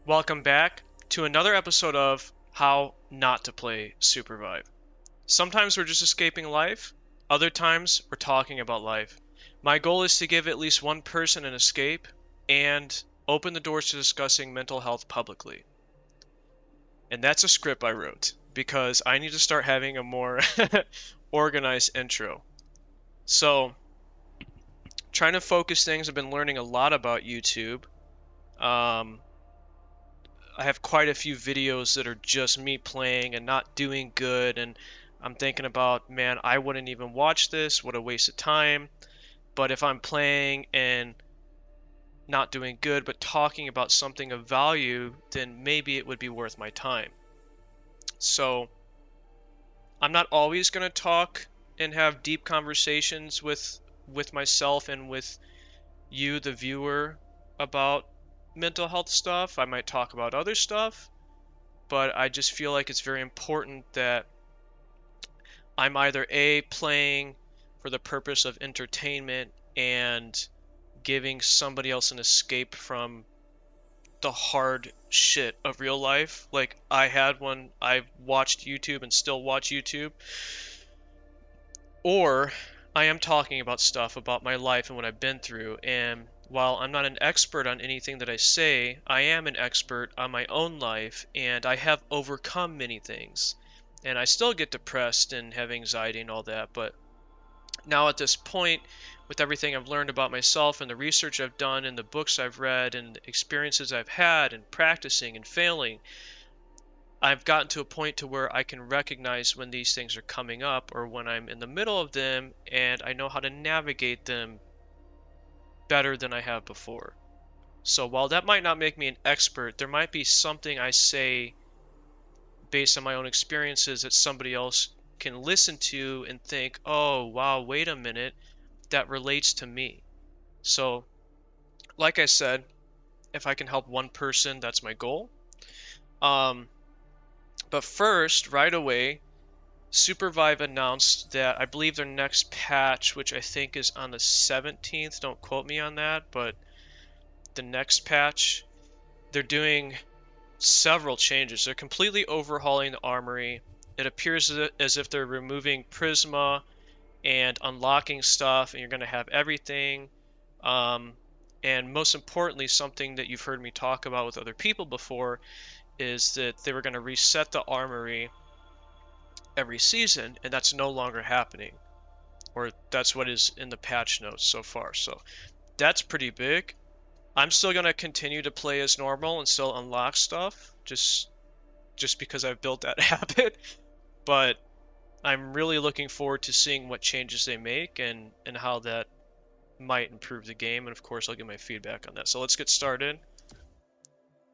Welcome back to another episode of How Not to Play SUPERVIVE. Sometimes we're just escaping life, other times we're talking about life. My goal is to give at least one person an escape and open the doors to discussing mental health publicly. And that's a script I wrote because I need to start having a more organized intro. So, trying to focus things, I've been learning a lot about YouTube. I have quite a few videos that are just me playing and not doing good, and I'm thinking about, man, I wouldn't even watch this, what a waste of time. But if I'm playing and not doing good but talking about something of value, then maybe it would be worth my time. So I'm not always going to talk and have deep conversations with myself and with you, the viewer, about mental health stuff. I might talk about other stuff, but I just feel like it's very important that I'm either A, playing for the purpose of entertainment and giving somebody else an escape from the hard shit of real life. Like I had when I watched YouTube and still watch YouTube. Or I am talking about stuff about my life and what I've been through. And while I'm not an expert on anything that I say, I am an expert on my own life and I have overcome many things. And I still get depressed and have anxiety and all that, but now at this point, with everything I've learned about myself and the research I've done and the books I've read and the experiences I've had and practicing and failing, I've gotten to a point to where I can recognize when these things are coming up or when I'm in the middle of them, and I know how to navigate them better than I have before. So while that might not make me an expert, there might be something I say based on my own experiences that somebody else can listen to and think, oh, wow, wait a minute, that relates to me. So, like I said, if I can help one person, that's my goal. But first, right away, SUPERVIVE announced that I believe their next patch, which I think is on the 17th, don't quote me on that, but the next patch, they're doing several changes. They're completely overhauling the armory. It appears as if they're removing Prisma and unlocking stuff, and you're going to have everything. And most importantly, something that you've heard me talk about with other people before is that they were going to reset the armory every season, and that's no longer happening. Or that's what is in the patch notes so far. So that's pretty big. I'm still going to continue to play as normal and still unlock stuff, just because I've built that habit. But I'm really looking forward to seeing what changes they make and how that might improve the game. And of course, I'll give my feedback on that. So let's get started.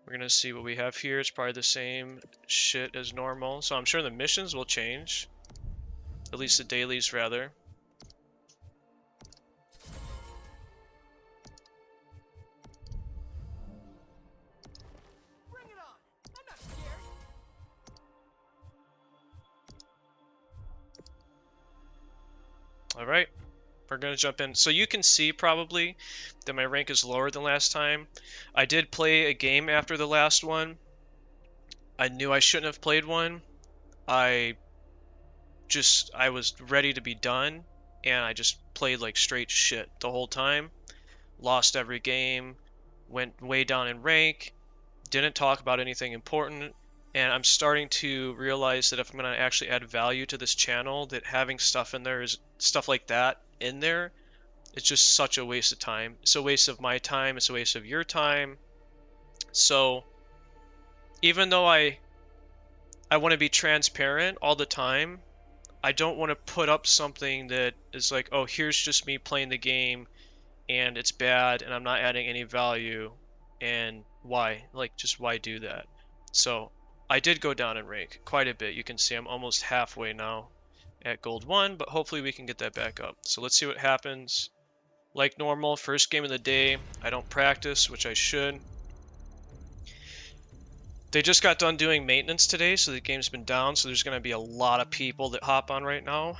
We're going to see what we have here. It's probably the same shit as normal. So I'm sure the missions will change. At least the dailies, rather. Bring it on. I'm not scared. All right. We're going to jump in. So you can see probably that my rank is lower than last time. I did play a game after the last one. I knew I shouldn't have played one. I was ready to be done, and I just played like straight shit the whole time. Lost every game, went way down in rank, didn't talk about anything important, and I'm starting to realize that if I'm going to actually add value to this channel, that having stuff in there is stuff like that in there, it's just such a waste of time. It's a waste of my time, it's a waste of your time. So even though I want to be transparent all the time, I don't want to put up something that is like, oh, here's just me playing the game and it's bad and I'm not adding any value, and why? Like, just why do that? So I did go down in rank quite a bit. You can see I'm almost halfway now at gold 1, but hopefully we can get that back up. So let's see what happens. Like normal, first game of the day, I don't practice, which I should. They just got done doing maintenance today, so the game's been down, so there's going to be a lot of people that hop on right now.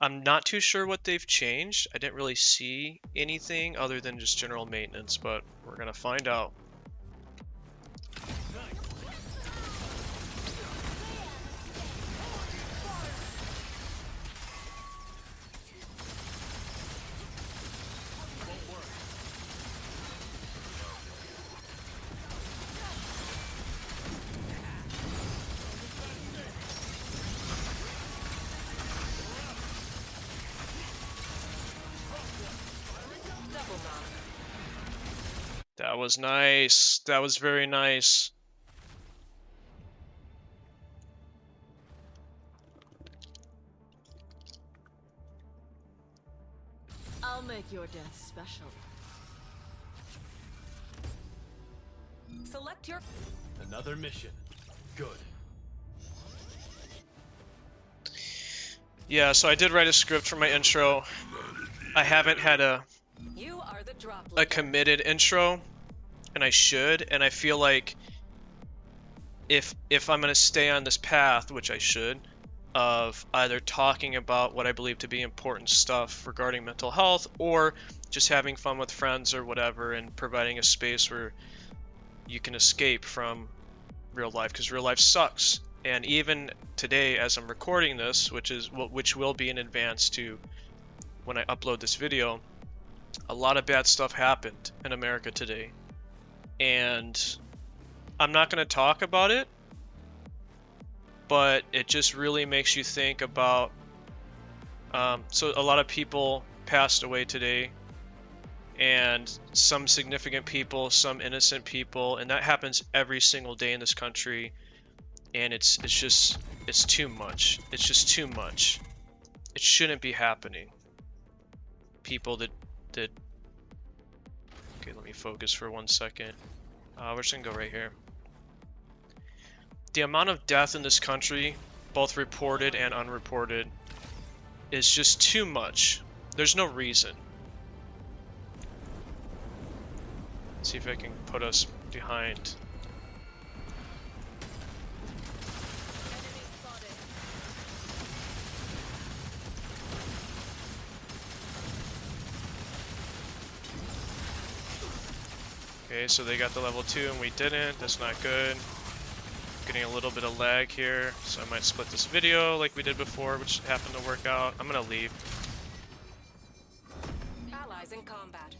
I'm not too sure what they've changed. I didn't really see anything other than just general maintenance, but we're gonna find out. That was nice. That was very nice. I'll make your death special. Select your... Another mission. Good. Yeah, so I did write a script for my intro. I haven't had You are the drop a committed intro, and I should, and I feel like if I'm going to stay on this path, which I should, of either talking about what I believe to be important stuff regarding mental health, or just having fun with friends or whatever, and providing a space where you can escape from real life, because real life sucks. And even today, as I'm recording this, which will be in advance to when I upload this video, a lot of bad stuff happened in America today, and I'm not going to talk about it, but it just really makes you think about, so a lot of people passed away today, and some significant people, some innocent people, and that happens every single day in this country, and it's too much. It's just too much. It shouldn't be happening. People that okay, let me focus for 1 second. We're just gonna go right here. The amount of death in this country, both reported and unreported, is just too much. There's no reason. Let's see if I can put us behind. Okay, so they got the level 2 and we didn't. That's not good. Getting a little bit of lag here, so I might split this video like we did before, which happened to work out. I'm gonna leave. allies in combat.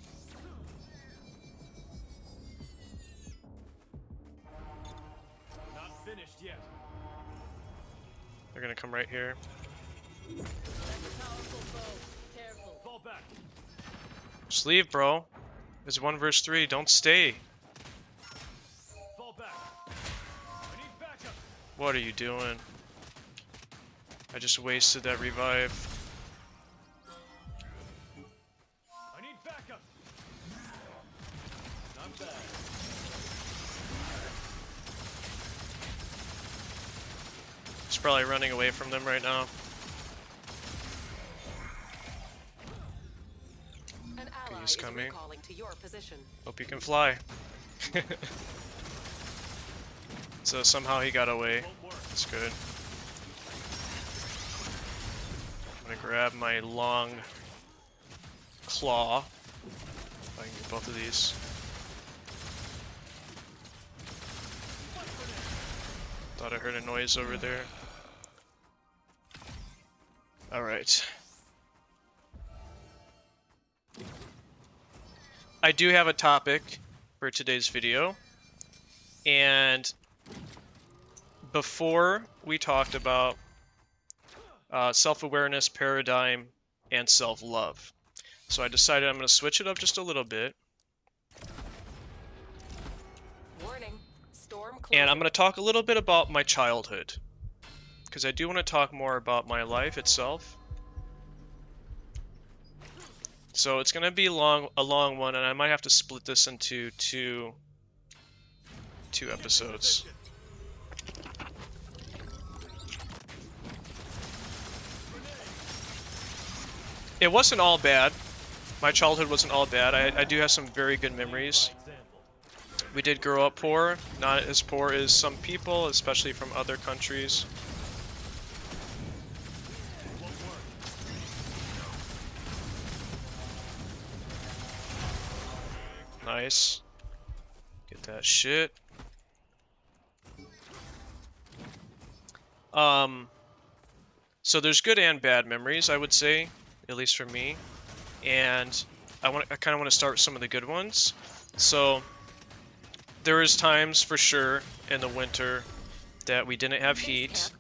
Not finished yet. They're gonna come right here. Fall back. Just leave, bro. It's 1 versus 3. Don't stay. Fall back. I need backup. What are you doing? I just wasted that revive. I need backup. Not bad. He's probably running away from them right now. An ally he's is coming. recalling to your position. Hope you can fly. So somehow he got away. Won't work. That's good. I'm gonna grab my long claw. If I can get both of these. Thought I heard a noise over there. Alright. I do have a topic for today's video, and before we talked about self-awareness, paradigm, and self-love. So I decided I'm going to switch it up just a little bit, Warning. Storm and I'm closing. going to talk a little bit about my childhood, because I do want to talk more about my life itself. So it's going to be a long one, and I might have to split this into two episodes. It wasn't all bad. My childhood wasn't all bad. I do have some very good memories. We did grow up poor, not as poor as some people, especially from other countries. Nice. Get that shit. So there's good and bad memories, I would say, at least for me. And I kind of want to start with some of the good ones. So there is times for sure in the winter that we didn't have heat,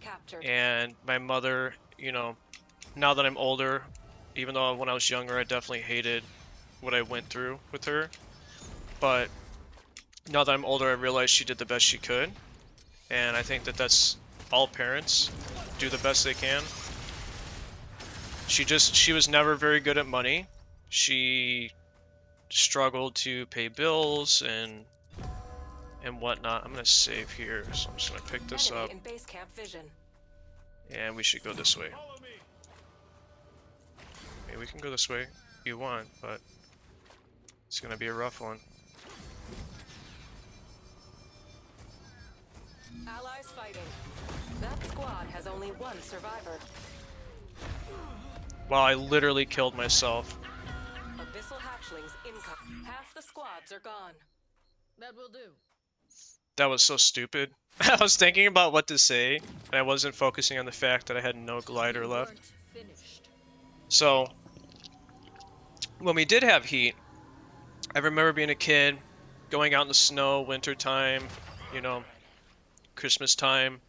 and my mother, you know, now that I'm older, even though when I was younger I definitely hated what I went through with her, but now that I'm older I realize she did the best she could, and I think that that's all parents do the best they can. She was never very good at money. She struggled to pay bills and whatnot. I'm gonna save here, so I'm just gonna pick this up. In base camp vision. And we should go this way. Follow me. I mean, we can go this way if you want, but it's gonna be a rough one. Allies fighting. That squad has only one survivor. Wow, I literally killed myself. Abyssal hatchlings income. Half the squads are gone. That will do. That was so stupid. I was thinking about what to say, and I wasn't focusing on the fact that I had no glider left. Finished. So, when we did have heat, I remember being a kid, going out in the snow, winter time, you know, Christmas time,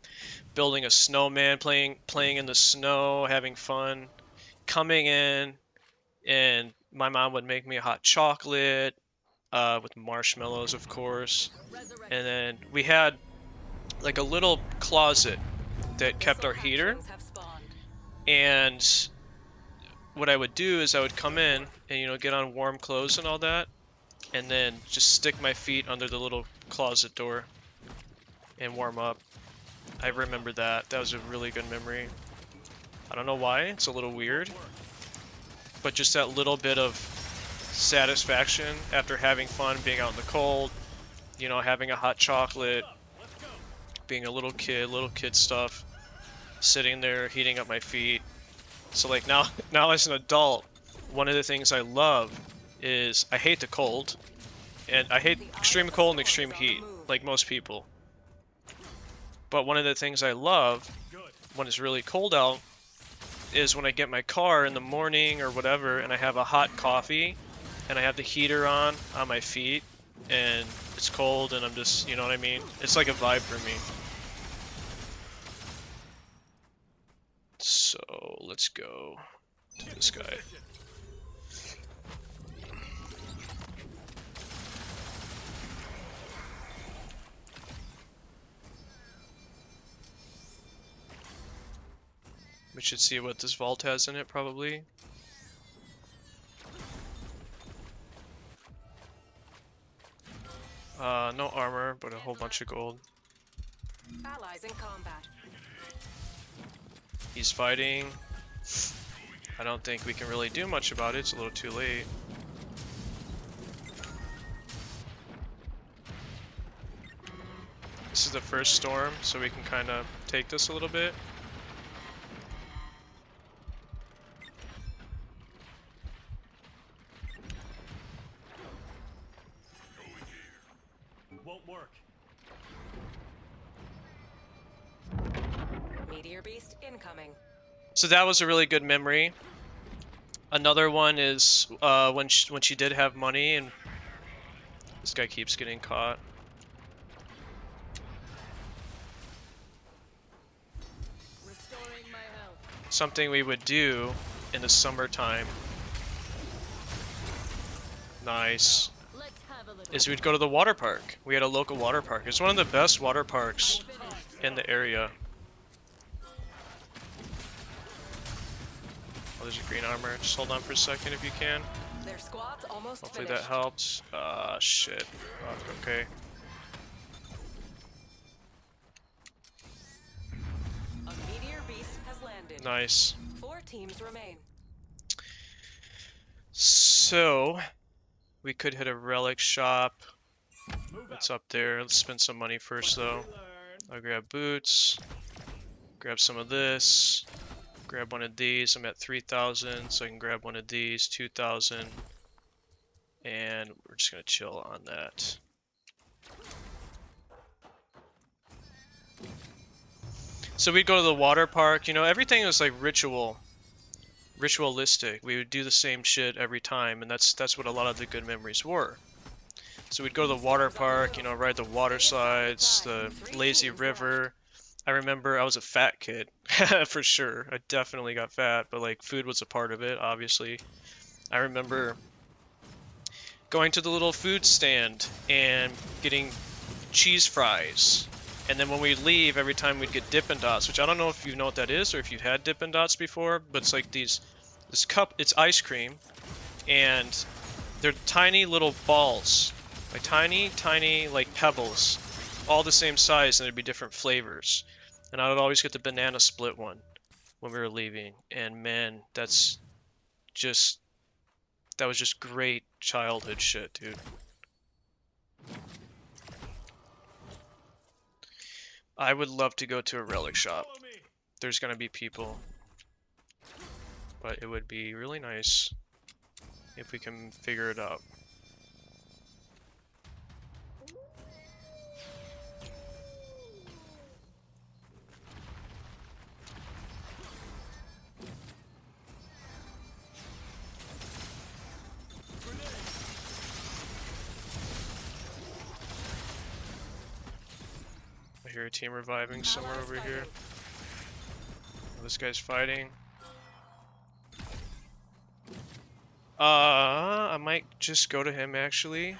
building a snowman, playing in the snow, having fun, coming in, and my mom would make me a hot chocolate, with marshmallows, of course. And then we had like a little closet that kept our heater. And what I would do is I would come in and, you know, get on warm clothes and all that, and then just stick my feet under the little closet door and warm up. I remember that. That was a really good memory. I don't know why. It's a little weird. But just that little bit of satisfaction after having fun, being out in the cold, you know, having a hot chocolate, being a little kid stuff, sitting there heating up my feet. So like now as an adult, one of the things I love is I hate the cold, and I hate extreme cold and extreme heat, like most people. But one of the things I love when it's really cold out is when I get my car in the morning or whatever, and I have a hot coffee, and I have the heater on my feet, and it's cold, and I'm just, you know what I mean? It's like a vibe for me. So let's go to this guy. We should see what this vault has in it, probably. No armor, but a whole bunch of gold. Allies in combat. He's fighting. I don't think we can really do much about it. It's a little too late. This is the first storm, so we can kind of take this a little bit. Won't work. Meteor beast incoming. So that was a really good memory. Another one is when she did have money, and this guy keeps getting caught. Restoring my health. Something we would do in the summertime. Nice. Let's have a little. Is we'd go to the water park. We had a local water park. It's one of the best water parks in the area. Oh, there's a green armor. Just hold on for a second if you can. Their squad's almost Hopefully finished. that helps. Shit. Fuck, okay. A meteor beast has landed. Nice. 4 teams remain. So, we could hit a relic shop. Move It's up there. Let's spend some money first, though. I'll grab boots. Grab some of this. Grab one of these. I'm at 3,000, so I can grab one of these. 2,000. and we're just gonna chill on that. So we'd go to the water park, you know, everything was like ritualistic. We would do the same shit every time, and that's what a lot of the good memories were. So we'd go to the water park, you know, ride the water slides, the lazy river. I remember I was a fat kid, for sure. I definitely got fat, but like food was a part of it, obviously. I remember going to the little food stand and getting cheese fries. And then when we'd leave, every time we'd get Dippin' Dots, which I don't know if you know what that is or if you've had Dippin' Dots before, but it's like this cup, it's ice cream, and they're tiny little balls, like tiny like pebbles, all the same size, and there'd be different flavors. And I would always get the banana split one when we were leaving, and man, that was just great childhood shit, dude. I would love to go to a relic shop. Follow me. There's gonna be people, but it would be really nice if we can figure it out. I hear a team reviving somewhere over here. Oh, this guy's fighting. I might just go to him actually.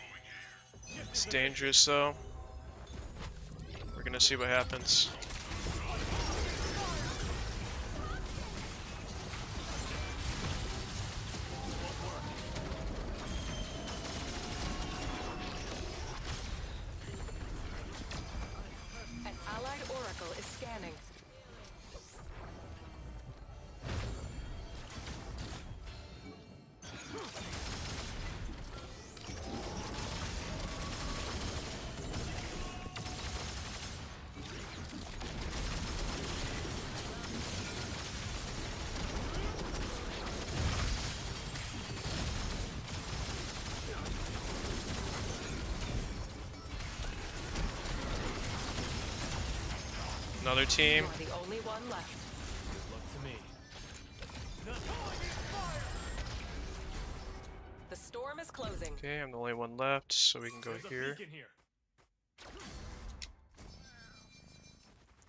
It's dangerous though. We're gonna see what happens. An allied oracle is scanning. Another team. You are the only one left. Good luck to me. The storm is closing. Okay, I'm the only one left, so we can go There's a here. beacon here.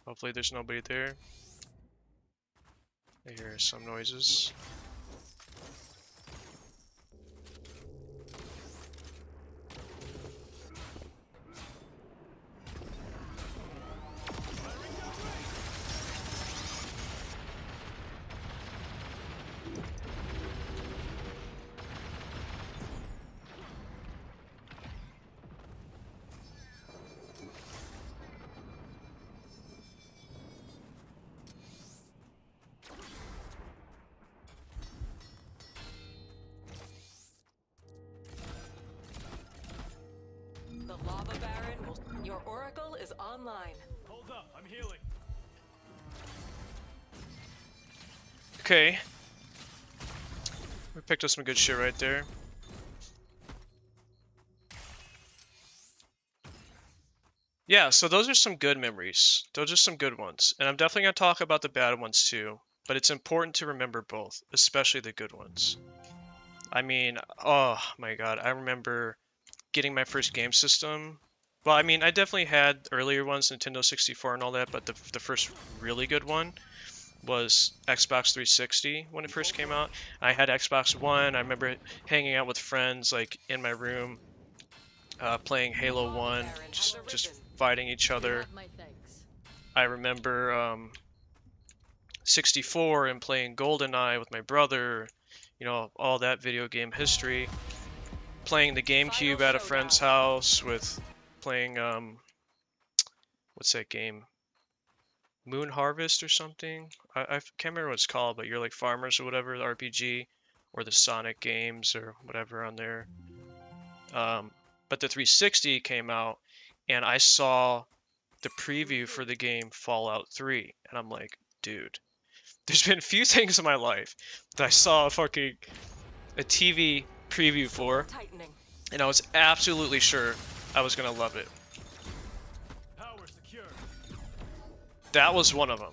Hopefully there's nobody there. I hear some noises. The lava baron will. Your oracle is online. Hold up, I'm healing. Okay. We picked up some good shit right there. Yeah, so those are some good memories. Those are some good ones. And I'm definitely going to talk about the bad ones too. But it's important to remember both, especially the good ones. I mean, oh my god, I remember getting my first game system. Well, I mean, I definitely had earlier ones, Nintendo 64 and all that, but the first really good one was Xbox 360 when it first came out. I had Xbox One. I remember hanging out with friends like in my room, playing Halo 1, just fighting each You other. have my thanks. I remember 64 and playing GoldenEye with my brother, you know, all that video game history. Playing the GameCube at a friend's house with playing, what's that game? Moon Harvest or something? I can't remember what it's called, but you're like farmers or whatever, the RPG, or the Sonic games or whatever on there. But the 360 came out, and I saw the preview for the game Fallout 3, and I'm like, dude, there's been a few things in my life that I saw a TV preview for, Tightening. and I was absolutely sure I was gonna love it. Power secure. That was one of them.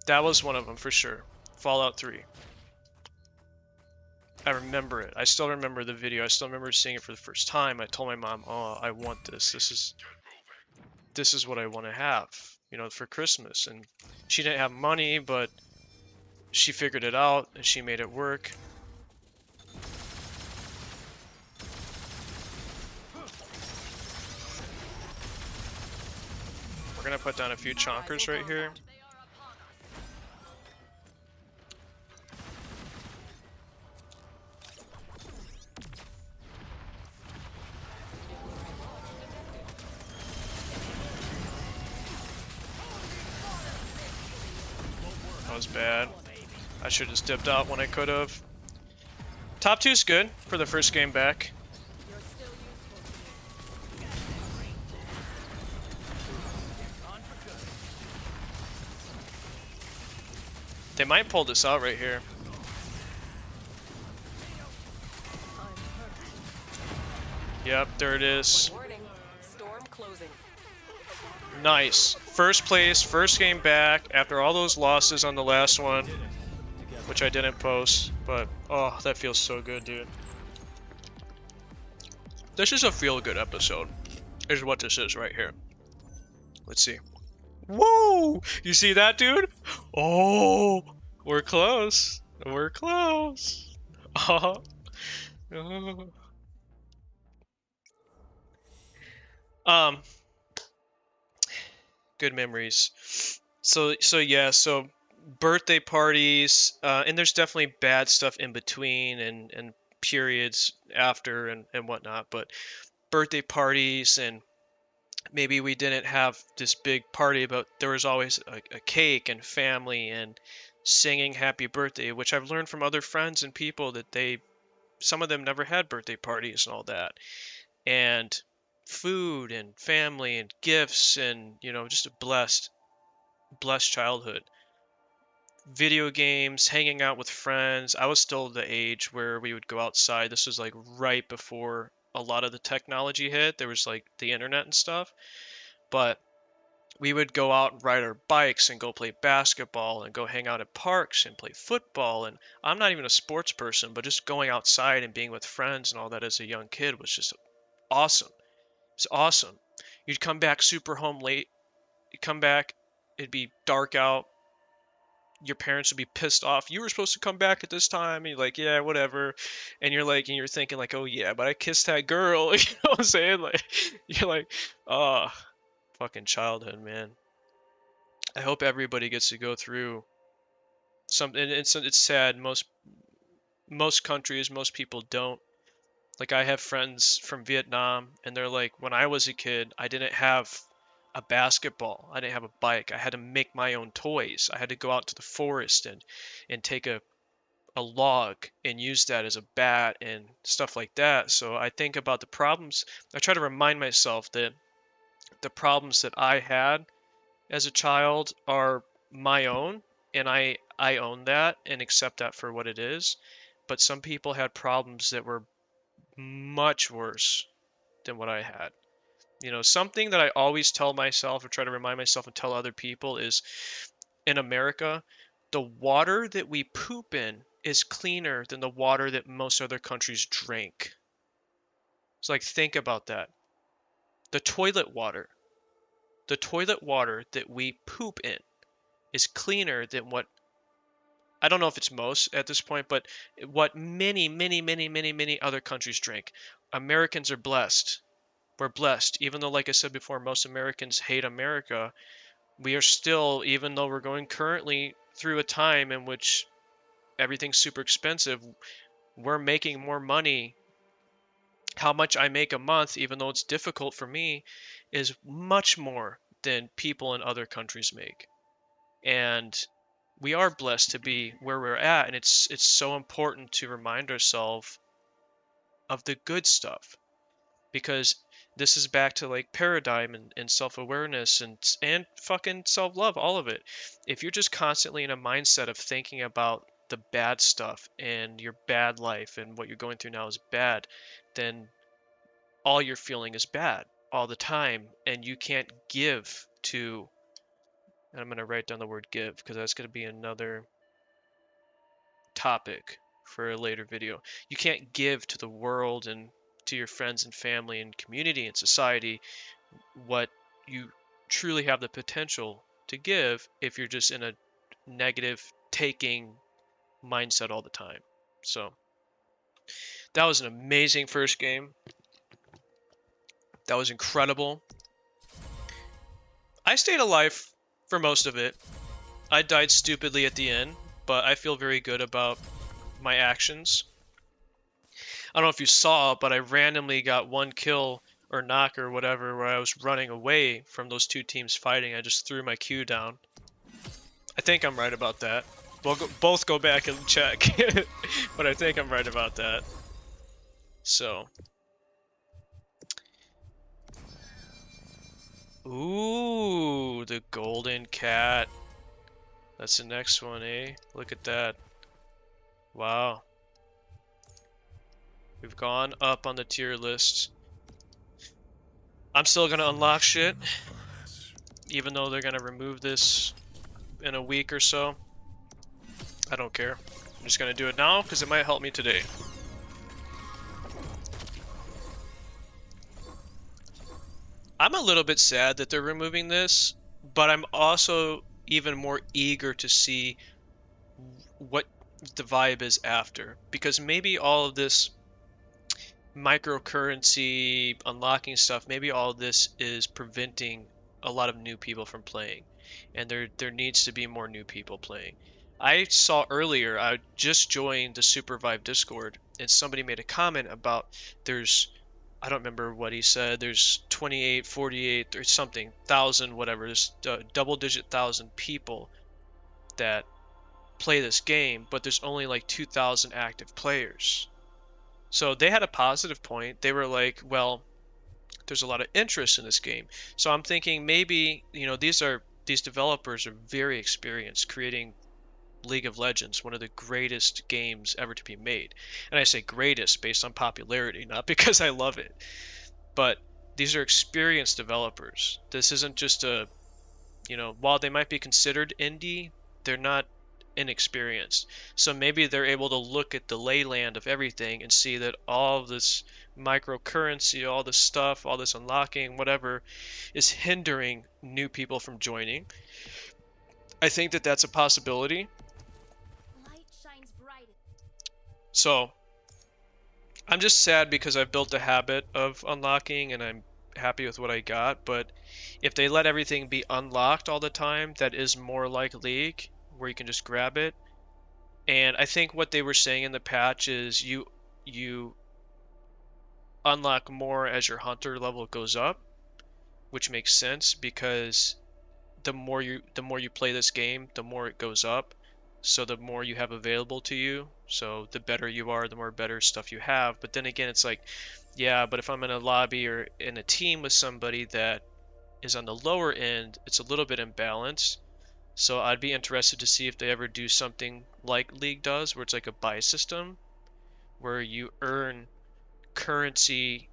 That was one of them for sure. Fallout 3. I remember it. I still remember the video. I still remember seeing it for the first time. I told my mom, "Oh, I want this. This is what I want to have, you know, for Christmas." And she didn't have money, but she figured it out and she made it work. We're gonna put down a few chonkers right here. That was bad. I should have just dipped out when I could have. Top 2's good for the first game back. You're still useful to me. They might pull this out right here. I'm perfect. Yep, there it is. Warning. Storm closing. Nice. First place, first game back after all those losses on the last one, which I didn't post, but oh, that feels so good, dude. This is a feel-good episode, is what this is right here. Let's see. Whoa! You see that, dude? Oh, we're close. We're close. Oh. Good memories. So yeah, so birthday parties, and there's definitely bad stuff in between and periods after and whatnot, but birthday parties, and maybe we didn't have this big party, but there was always a cake and family and singing happy birthday, which I've learned from other friends and people that some of them never had birthday parties and all that. And food and family and gifts and, you know, just a blessed childhood. Video games, hanging out with friends. I was still the age where we would go outside. This was like right before a lot of the technology hit. There was like the internet and stuff. But we would go out and ride our bikes and go play basketball and go hang out at parks and play football. And I'm not even a sports person, but just going outside and being with friends and all that as a young kid was just awesome. It's awesome. You'd come back super home late. You'd come back, it'd be dark out. Your parents would be pissed off. You were supposed to come back at this time. And you're like, yeah, whatever. And you're like, and you're thinking like, oh yeah, but I kissed that girl. You know what I'm saying? Like, you're like, oh, fucking childhood, man. I hope everybody gets to go through something. It's sad. Most countries, most people don't. Like, I have friends from Vietnam, and they're like, when I was a kid, I didn't have a basketball. I didn't have a bike. I had to make my own toys. I had to go out to the forest and take a log and use that as a bat and stuff like that. So I think about the problems. I try to remind myself that the problems that I had as a child are my own, and I own that and accept that for what it is. But some people had problems that were much worse than what I had. You know, something that I always tell myself or try to remind myself and tell other people is, in America, the water that we poop in is cleaner than the water that most other countries drink. So, like, think about that. The toilet water that we poop in is cleaner than what, I don't know if it's most at this point, but what many other countries drink. Americans are blessed. We're blessed. Even though, like I said before, most Americans hate America, we are still, even though we're going currently through a time in which everything's super expensive, we're making more money. How much I make a month, even though it's difficult for me, is much more than people in other countries make. And we are blessed to be where we're at, and it's so important to remind ourselves of the good stuff, because this is back to like paradigm and self-awareness and fucking self-love, all of it. If you're just constantly in a mindset of thinking about the bad stuff and your bad life and what you're going through now is bad, then all you're feeling is bad all the time, and you can't give to, and I'm going to write down the word give because that's going to be another topic for a later video. You can't give to the world and to your friends and family and community and society what you truly have the potential to give if you're just in a negative taking mindset all the time. So that was an amazing first game. That was incredible. I stayed alive for most of it. I died stupidly at the end, but I feel very good about my actions. I don't know if you saw, but I randomly got one kill or knock or whatever where I was running away from those two teams fighting. I just threw my Q down. I think I'm right about that. We'll both go back and check, but I think I'm right about that. So. Ooh, the golden cat. That's the next one, eh? Look at that. Wow. We've gone up on the tier list. I'm still gonna unlock shit, even though they're gonna remove this in a week or so. I don't care. I'm just gonna do it now because it might help me today. I'm a little bit sad that they're removing this, but I'm also even more eager to see what the vibe is after, because maybe all of this microcurrency unlocking stuff, maybe all of this is preventing a lot of new people from playing, and there needs to be more new people playing. I saw earlier, I just joined the SUPERVIVE Discord, and somebody made a comment about I don't remember what he said, there's 28, 48, or something, thousand, whatever, there's double-digit thousand people that play this game, but there's only like 2,000 active players. So they had a positive point. They were like, well, there's a lot of interest in this game. So I'm thinking maybe, you know, these developers are very experienced creating League of Legends, one of the greatest games ever to be made. And I say greatest based on popularity, not because I love it. But these are experienced developers. This isn't just a, you know, while they might be considered indie, they're not inexperienced. So maybe they're able to look at the layland of everything and see that all of this microcurrency, all this stuff, all this unlocking, whatever, is hindering new people from joining. I think that that's a possibility. So I'm just sad because I've built a habit of unlocking and I'm happy with what I got, but if they let everything be unlocked all the time, that is more like League, where you can just grab it. And I think what they were saying in the patch is you unlock more as your hunter level goes up, which makes sense because the more you play this game, the more it goes up. So the more you have available to you, so the better you are, the more better stuff you have. But then again, it's like, yeah, but if I'm in a lobby or in a team with somebody that is on the lower end, it's a little bit imbalanced. So I'd be interested to see if they ever do something like League does, where it's like a buy system, where you earn currency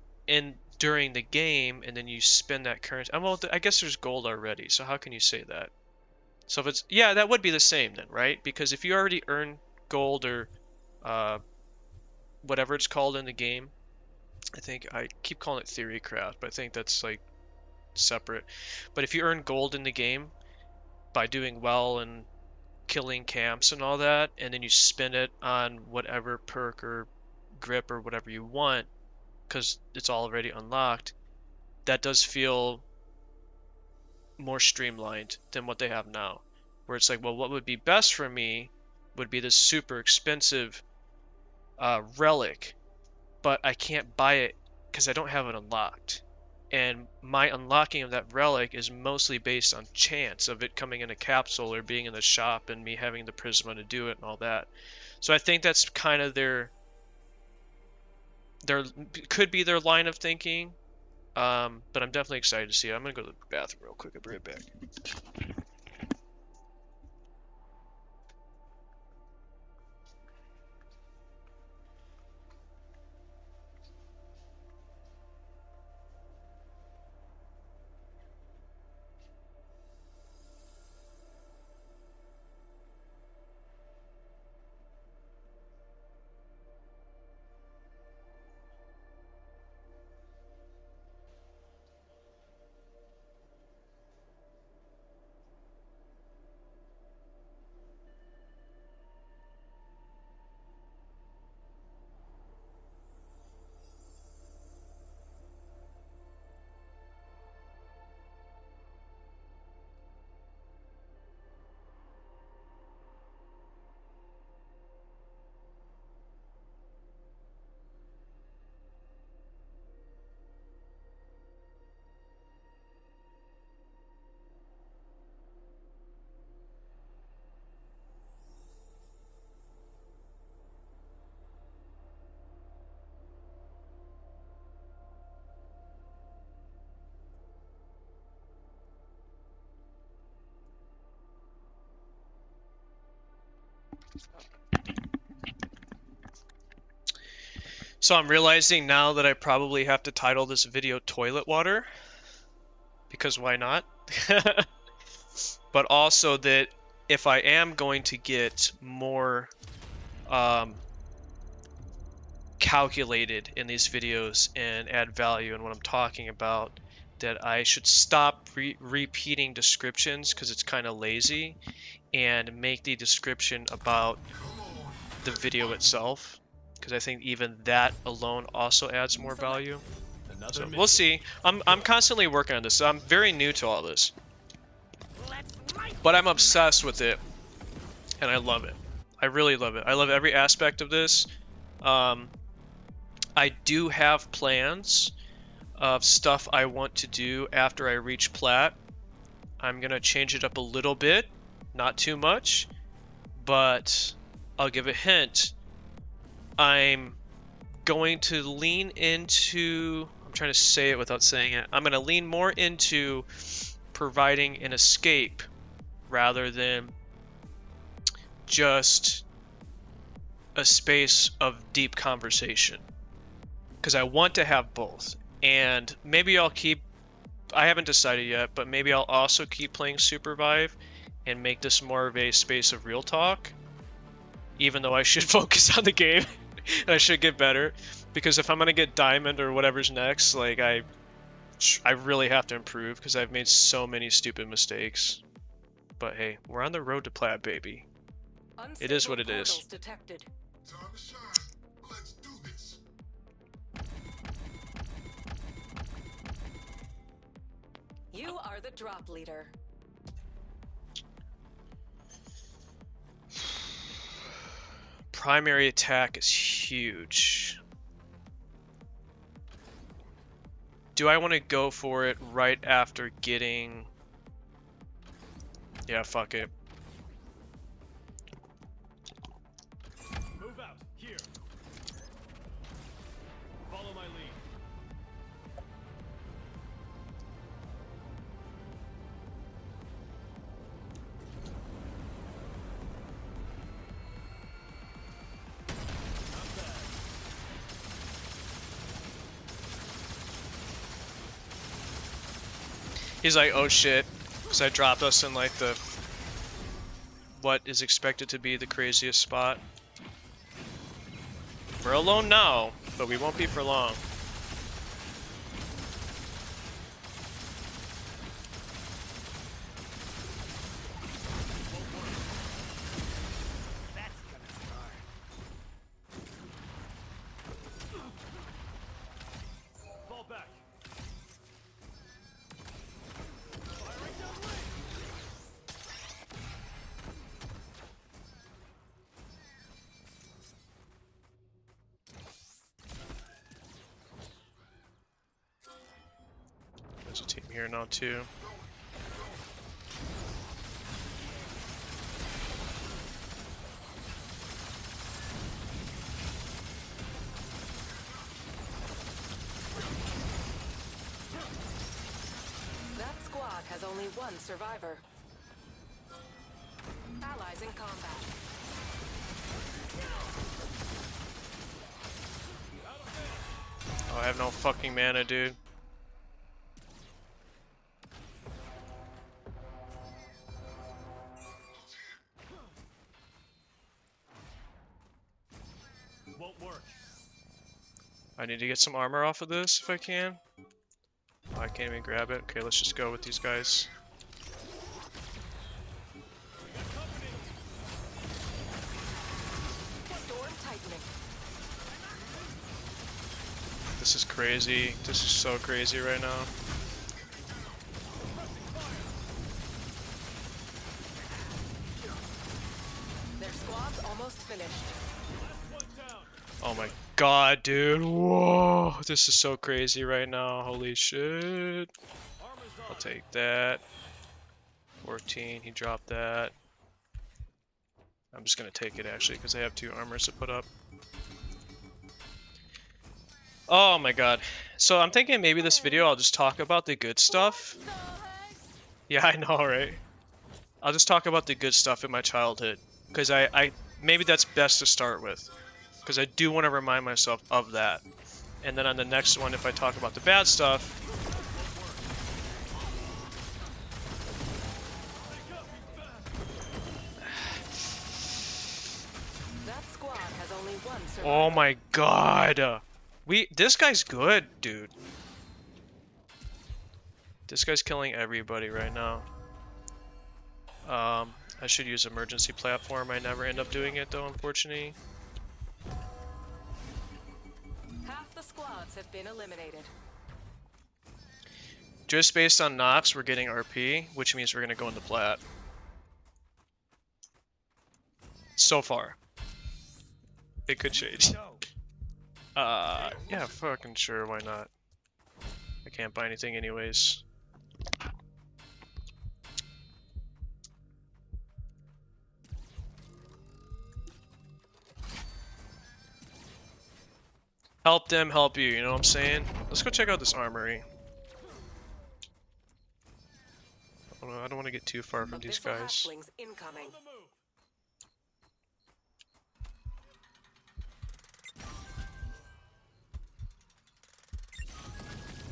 during the game, and then you spend that currency. Well, I guess there's gold already, so how can you say that? So if it's, yeah, that would be the same then, right? Because if you already earn gold or whatever it's called in the game, I think I keep calling it theorycraft, but I think that's like separate. But if you earn gold in the game by doing well and killing camps and all that, and then you spend it on whatever perk or grip or whatever you want, because it's already unlocked, that does feel more streamlined than what they have now, where it's like, well, what would be best for me would be this super expensive relic, but I can't buy it because I don't have it unlocked, and my unlocking of that relic is mostly based on chance of it coming in a capsule or being in the shop and me having the prisma to do it and all that. So I think that's kind of their could be their line of thinking. But I'm definitely excited to see it. I'm gonna go to the bathroom real quick. I'll be right back. So I'm realizing now that I probably have to title this video Toilet Water, because why not? But also that if I am going to get more calculated in these videos and add value in what I'm talking about, that I should stop repeating descriptions because it's kind of lazy, and make the description about the video itself, because I think even that alone also adds more value. So we'll see. I'm constantly working on this. So I'm very new to all this, but I'm obsessed with it, and I love it. I really love it. I love every aspect of this. I do have plans of stuff I want to do after I reach Plat. I'm gonna change it up a little bit, not too much, but I'll give a hint. I'm going to lean into, I'm trying to say it without saying it, I'm going to lean more into providing an escape rather than just a space of deep conversation, because I want to have both. And maybe I'll keep, I haven't decided yet, but maybe I'll also keep playing SUPERVIVE and make this more of a space of real talk, even though I should focus on the game and I should get better, because if I'm gonna get diamond or whatever's next, like I really have to improve, because I've made so many stupid mistakes. But hey, we're on the road to Plat, baby. It is what it is. Detected. Time to shine. Let's do this. You are the drop leader. Primary attack is huge. Do I want to go for it right after getting... Yeah, fuck it. Move out. Here. Follow my lead. He's like, oh shit, because I dropped us in like the... what is expected to be the craziest spot. We're alone now, but we won't be for long. That's gonna start. Fall back. Firing down lane. There's a team here now too. That squad has only one survivor. Allies in combat. Oh, I have no fucking mana, dude. Won't work. I need to get some armor off of this if I can. Oh, I can't even grab it. Okay, let's just go with these guys. Storm tightening. This is crazy. This is so crazy right now. Their squad's almost finished. One down. Oh my god, dude. Whoa. This is so crazy right now. Holy shit. Armor's I'll on. take that. 14, he dropped that. I'm just gonna take it actually because I have 2 armors to put up. Oh my god. So I'm thinking maybe this video I'll just talk about the good stuff. Yeah, I know, right? I'll just talk about the good stuff in my childhood. Because I maybe that's best to start with, because I do want to remind myself of that. And then on the next one, if I talk about the bad stuff, That squad has only one survivor. oh my god, this guy's good, dude. This guy's killing everybody right now. I should use emergency platform. I never end up doing it though, unfortunately. Half the squads have been eliminated. Just based on knocks, we're getting RP, which means we're gonna go into Plat. So far. It could change. Yeah, fucking sure, why not? I can't buy anything anyways. Help them help you, you know what I'm saying? Let's go check out this armory. I don't want to get too far from these Abyssal guys. hatchlings incoming. On the move.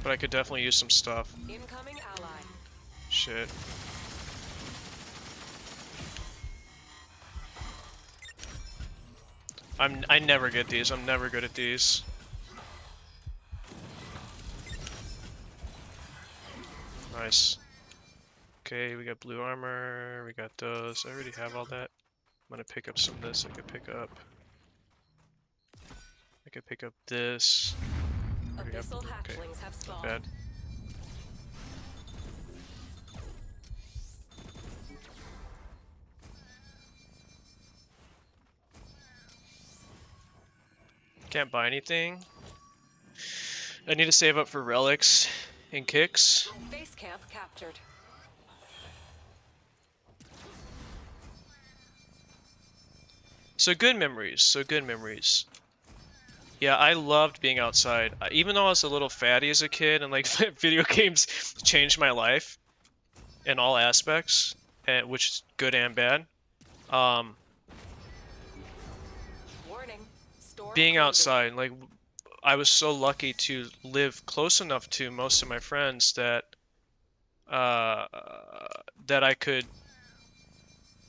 But I could definitely use some stuff. Incoming ally. Shit. I never get these. I'm never good at these. Nice. Okay, we got blue armor. We got those. I already have all that. I'm gonna pick up some of this. I could pick up. I could pick up this. Already have- Abyssal okay, hatchlings have not spawned. bad. Can't buy anything. I need to save up for relics and kicks. Base camp captured. So good memories. So good memories. Yeah, I loved being outside. Even though I was a little fatty as a kid and like video games changed my life in all aspects, which is good and bad. Warning. Storm Being closing. outside, like I was so lucky to live close enough to most of my friends that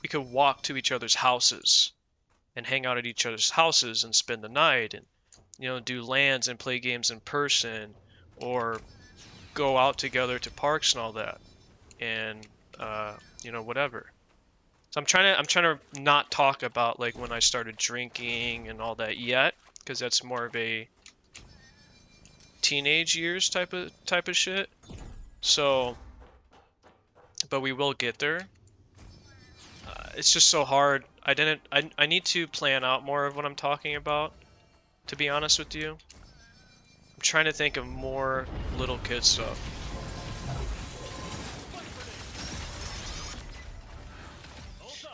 we could walk to each other's houses and hang out at each other's houses and spend the night and, you know, do lands and play games in person or go out together to parks and all that, and you know, whatever. So I'm trying to not talk about like when I started drinking and all that yet, because that's more of a teenage years type of shit. So, but we will get there. It's just so hard. I need to plan out more of what I'm talking about, to be honest with you. I'm trying to think of more little kid stuff.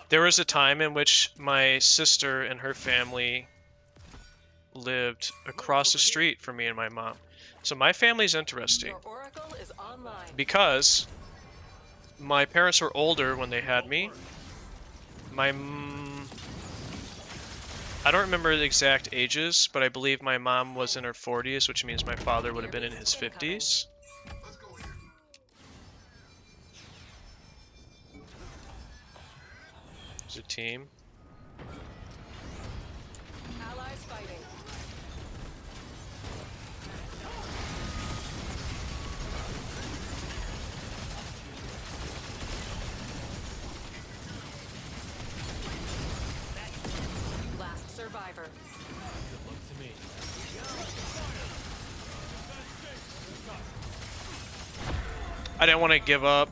There was a time in which my sister and her family lived across the street from me and my mom. So my family's interesting Your oracle is online. because my parents were older when they had me. I don't remember the exact ages, but I believe my mom was in her 40s, which means my father would have been in his 50s. Let's go here. There's a team. Allies fighting. Last survivor. I didn't want to give up.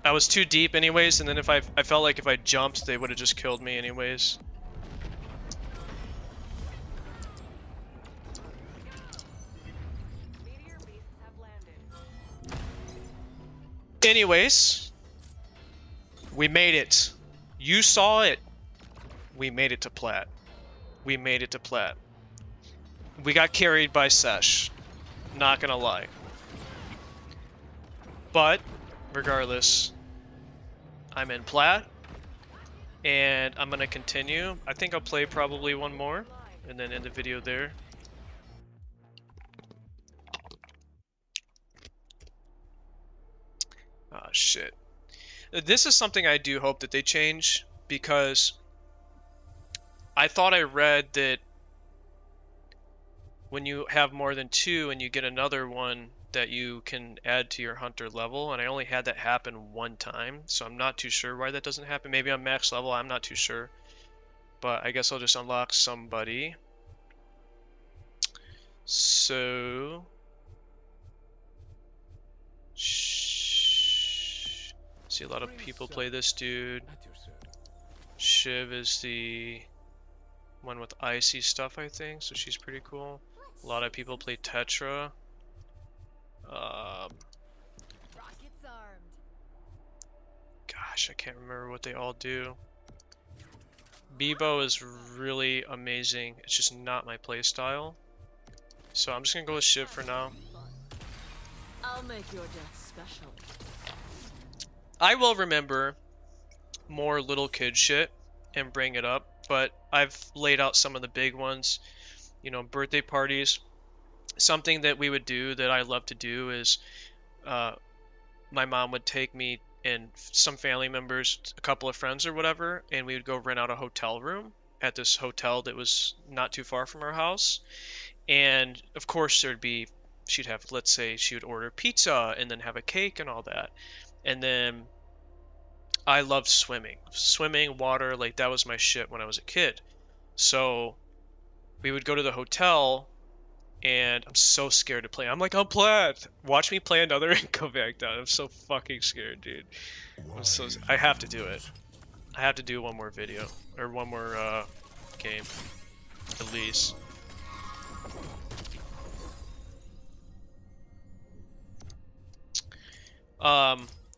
I was too deep anyways, and then if I felt like if I jumped, they would have just killed me anyways. Meteor beasts have landed. Anyways, we made it. You saw it. We made it to Plat. We made it to Plat. We got carried by Sesh. Not gonna lie. But, regardless, I'm in Plat. and I'm gonna continue. I think I'll play probably one more, and then end the video there. Ah, shit. This is something I do hope that they change, because I thought I read that when you have more than 2 and you get another one that you can add to your hunter level, and I only had that happen one time, so I'm not too sure why that doesn't happen. Maybe I'm max level, I'm not too sure. But I guess I'll just unlock somebody. So... See a lot of people play this dude. Shiv is the one with icy stuff, I think, so she's pretty cool. A lot of people play Tetra. Rockets armed. Gosh, I can't remember what they all do. Bebo is really amazing. It's just not my playstyle. So I'm just gonna go with Shiv for now. I'll make your death special. I will remember more little kid shit and bring it up, but I've laid out some of the big ones. You know, birthday parties. Something that we would do that I love to do is my mom would take me and some family members, a couple of friends or whatever, and we would go rent out a hotel room at this hotel that was not too far from our house. And of course there'd be, she'd have, let's say she would order pizza and then have a cake and all that. And then I loved swimming. Swimming, water, like that was my shit when I was a kid. So we would go to the hotel, and I'm so scared to play. I'm like, I'm Plat. Watch me play another and go back down. I'm so fucking scared, dude. I have to do it. I have to do one more video, or one more game, at least.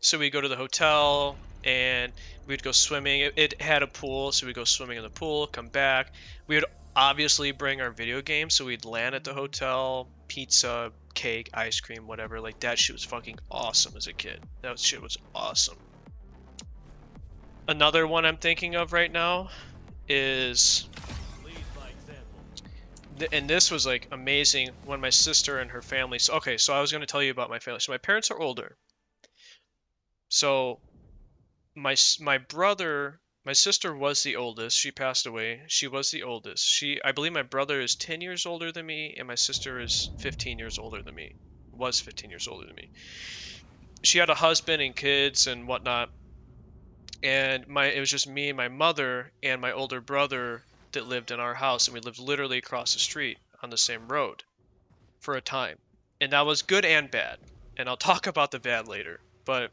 So we go to the hotel and we'd go swimming. It had a pool, so we'd go swimming in the pool, come back. We would obviously bring our video games, so we'd land at the hotel, pizza, cake, ice cream, whatever. Like that shit was fucking awesome as a kid. That shit was awesome. Another one I'm thinking of right now is, and this was like amazing when my sister and her family. So, okay, so I was going to tell you about my family. So my parents are older. So my sister was the oldest. She passed away. She was the oldest. I believe my brother is 10 years older than me, and my sister is 15 years older than me. Was 15 years older than me. She had a husband and kids and whatnot. And it was just me and my mother and my older brother that lived in our house, and we lived literally across the street on the same road for a time. And that was good and bad. And I'll talk about the bad later. But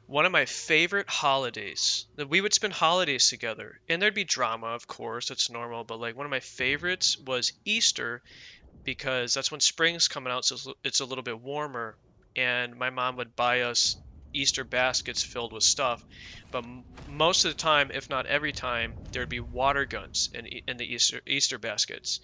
one of my favorite holidays, that we would spend holidays together, and there'd be drama, of course, that's normal, but like one of my favorites was Easter, because that's when spring's coming out, so it's a little bit warmer, and my mom would buy us Easter baskets filled with stuff. But most of the time, if not every time, there'd be water guns in the Easter baskets,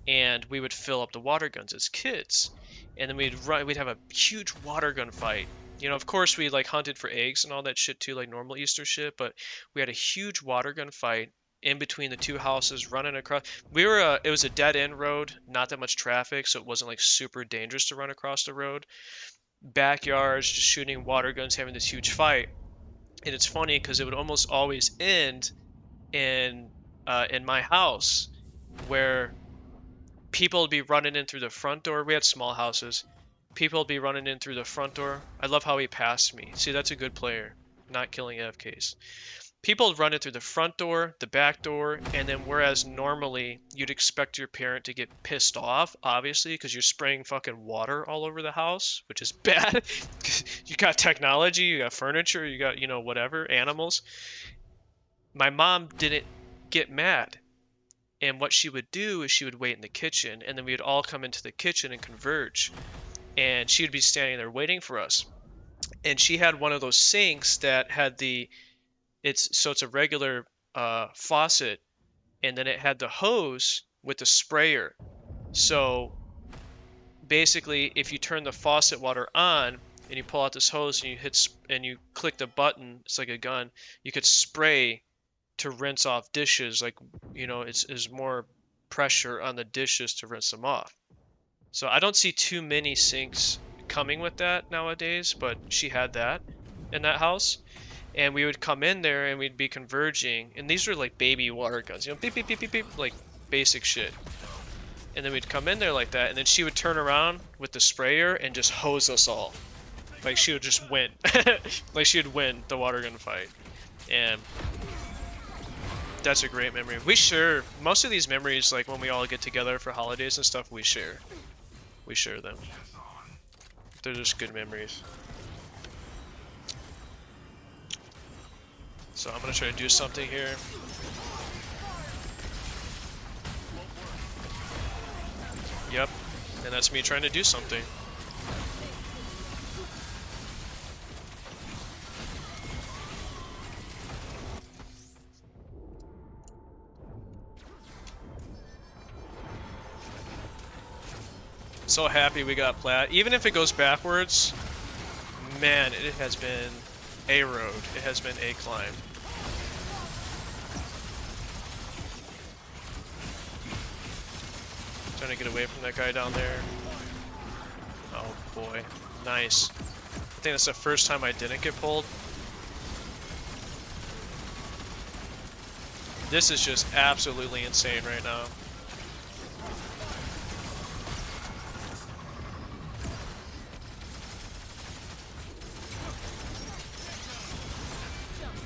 and we would fill up the water guns as kids, and then we'd have a huge water gun fight. You know, of course, we like hunted for eggs and all that shit too, like normal Easter shit. But we had a huge water gun fight in between the two houses, running across. It was a dead end road, not that much traffic, so it wasn't like super dangerous to run across the road. Backyards, just shooting water guns, having this huge fight. And it's funny because it would almost always end in my house, where people would be running in through the front door. We had small houses. People would be running in through the front door. I love how he passed me. See, that's a good player. Not killing AFKs. People would run in through the front door, the back door, and then whereas normally you'd expect your parent to get pissed off, obviously, because you're spraying fucking water all over the house, which is bad. You got technology, you got furniture, you got, you know, whatever, animals. My mom didn't get mad. And what she would do is she would wait in the kitchen, and then we'd all come into the kitchen and converge. And she would be standing there waiting for us. And she had one of those sinks that had it's a regular faucet, and then it had the hose with the sprayer. So basically, if you turn the faucet water on, and you pull out this hose and you and you click the button. It's like a gun. You could spray to rinse off dishes. Like, you know, it's more pressure on the dishes to rinse them off. So I don't see too many sinks coming with that nowadays, but she had that in that house. And we would come in there and we'd be converging, and these were like baby water guns, you know, beep beep beep beep beep, like basic shit. And then we'd come in there like that, and then she would turn around with the sprayer and just hose us all. Like she would just win. Like she would win the water gun fight. And that's a great memory. We share most of these memories, like when we all get together for holidays and stuff, we share them. They're just good memories. So I'm gonna try to do something here. Yep, and that's me trying to do something. So happy we got Plat. Even if it goes backwards, man, it has been a road. It has been a climb. Trying to get away from that guy down there. Oh boy, nice. I think that's the first time I didn't get pulled. This is just absolutely insane right now.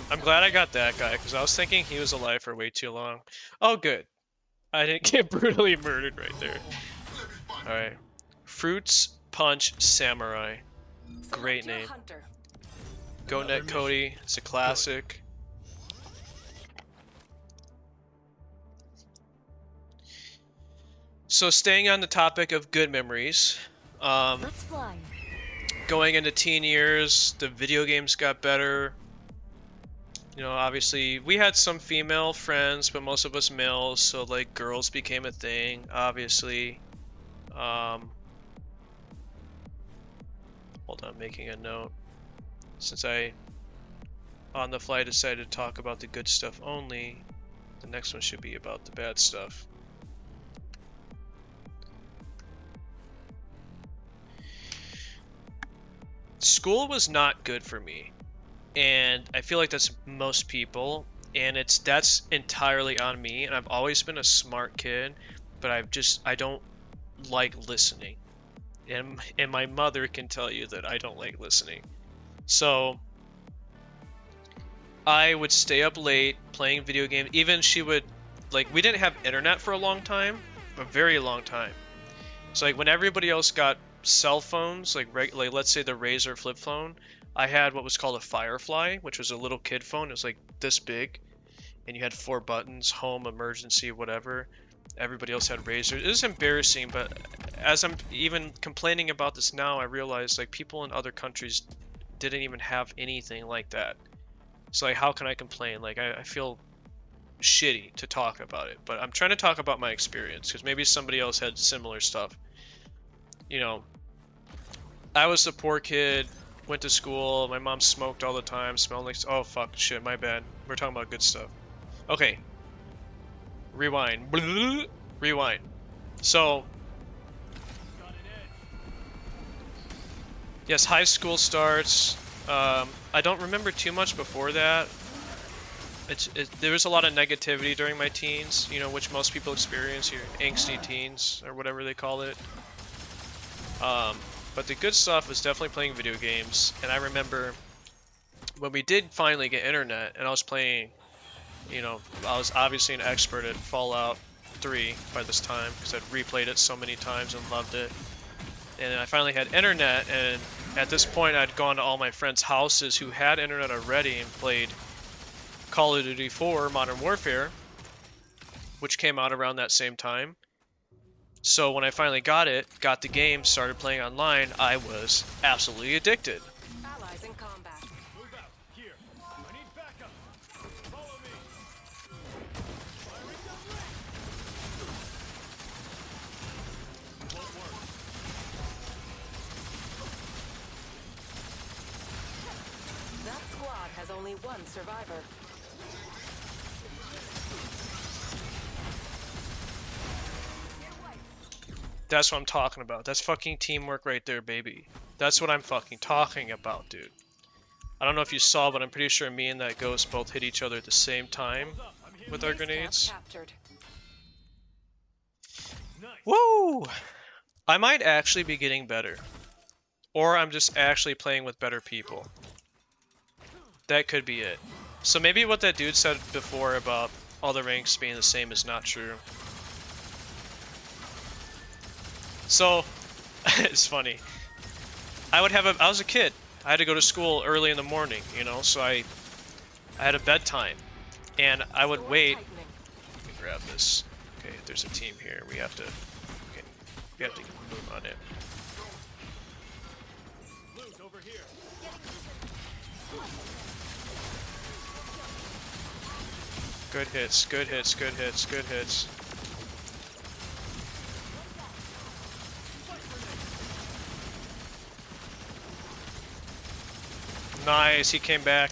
I'm glad I got that guy, because I was thinking he was alive for way too long. Oh, good. I didn't get brutally murdered right there. Alright. Fruits Punch Samurai. Great name. 𝐂𝐤𝐥𝐤. It's a classic. So staying on the topic of good memories. Let's fly. Going into teen years, the video games got better. You know, obviously, we had some female friends, but most of us males, so, like, girls became a thing, obviously. Hold on, making a note. Since I, on the fly, decided to talk about the good stuff only, the next one should be about the bad stuff. School was not good for me. And I feel like that's most people, and that's entirely on me. And I've always been a smart kid, but I don't like listening, and my mother can tell you that I don't like listening. So I would stay up late playing video games. Even she would, like, we didn't have internet for a long time, a very long time. So like when everybody else got cell phones, like let's say the Razr flip phone, I had what was called a Firefly, which was a little kid phone. It was like this big, and you had 4 buttons: home, emergency, whatever. Everybody else had Razr. It was embarrassing, but as I'm even complaining about this now, I realize like people in other countries didn't even have anything like that. So like, how can I complain? Like I feel shitty to talk about it, but I'm trying to talk about my experience because maybe somebody else had similar stuff. You know, I was a poor kid. Went to school, my mom smoked all the time, smelled like, oh fuck, shit, my bad. We're talking about good stuff. Okay. Rewind. Rewind. So, yes, high school starts. I don't remember too much before that. There was a lot of negativity during my teens, you know, which most people experience, your angsty teens, or whatever they call it. But the good stuff was definitely playing video games. And I remember when we did finally get internet, and I was playing, you know, I was obviously an expert at Fallout 3 by this time, because I'd replayed it so many times and loved it. And I finally had internet, and at this point I'd gone to all my friends' houses who had internet already and played Call of Duty 4 Modern Warfare, which came out around that same time. So when I finally got the game, started playing online, I was absolutely addicted. Allies in combat. Move out. Here. I need backup. Follow me. Firing down range. Won't work. only one survivor. That's what I'm talking about. That's fucking teamwork right there, baby. That's what I'm fucking talking about, dude. I don't know if you saw, but I'm pretty sure me and that ghost both hit each other at the same time with our Base camp grenades. captured. Woo! I might actually be getting better. Or I'm just actually playing with better people. That could be it. So maybe what that dude said before about all the ranks being the same is not true. So, it's funny. I was a kid. I had to go to school early in the morning, you know, so I had a bedtime. And I would Door wait. tightening. Let me grab this. Okay, there's a team here. We have to move on it. Loot over here. Good hits, good hits, good hits, good hits. Nice, he came back.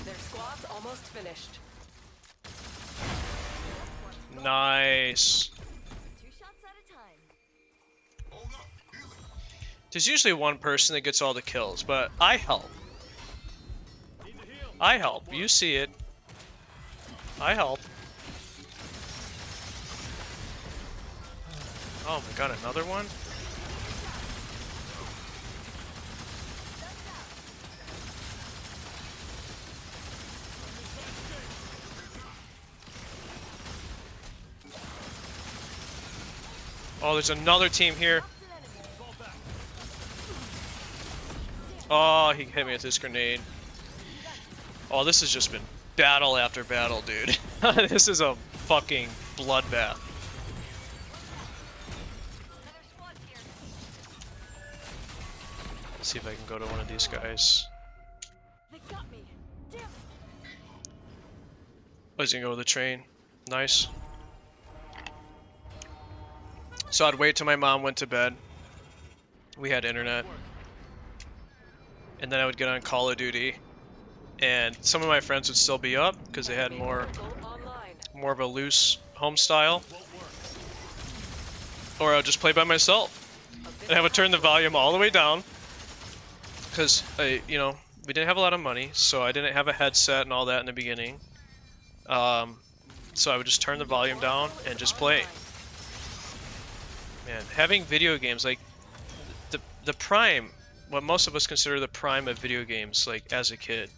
Their squad's almost finished. Nice. 2 shots at a time. Hold up. Healing. There's usually one person that gets all the kills, but I help. Need to heal. I help. You see it. I help. Oh my god, another one? Oh, there's another team here. Oh, he hit me with his grenade. Oh, this has just been battle after battle, dude. This is a fucking bloodbath. Let's see if I can go to one of these guys. They got me. Damn it. Oh, he's gonna go with the train. Nice. So I'd wait till my mom went to bed. We had internet. And then I would get on Call of Duty. And some of my friends would still be up because they had more Online. of a loose home style. Or I would just play by myself. And I would turn the volume all the way down. Because, you know, we didn't have a lot of money. So I didn't have a headset and all that in the beginning. So I would just turn the volume down and just play. Man, having video games, like, the prime, what most of us consider the prime of video games, like, as a kid.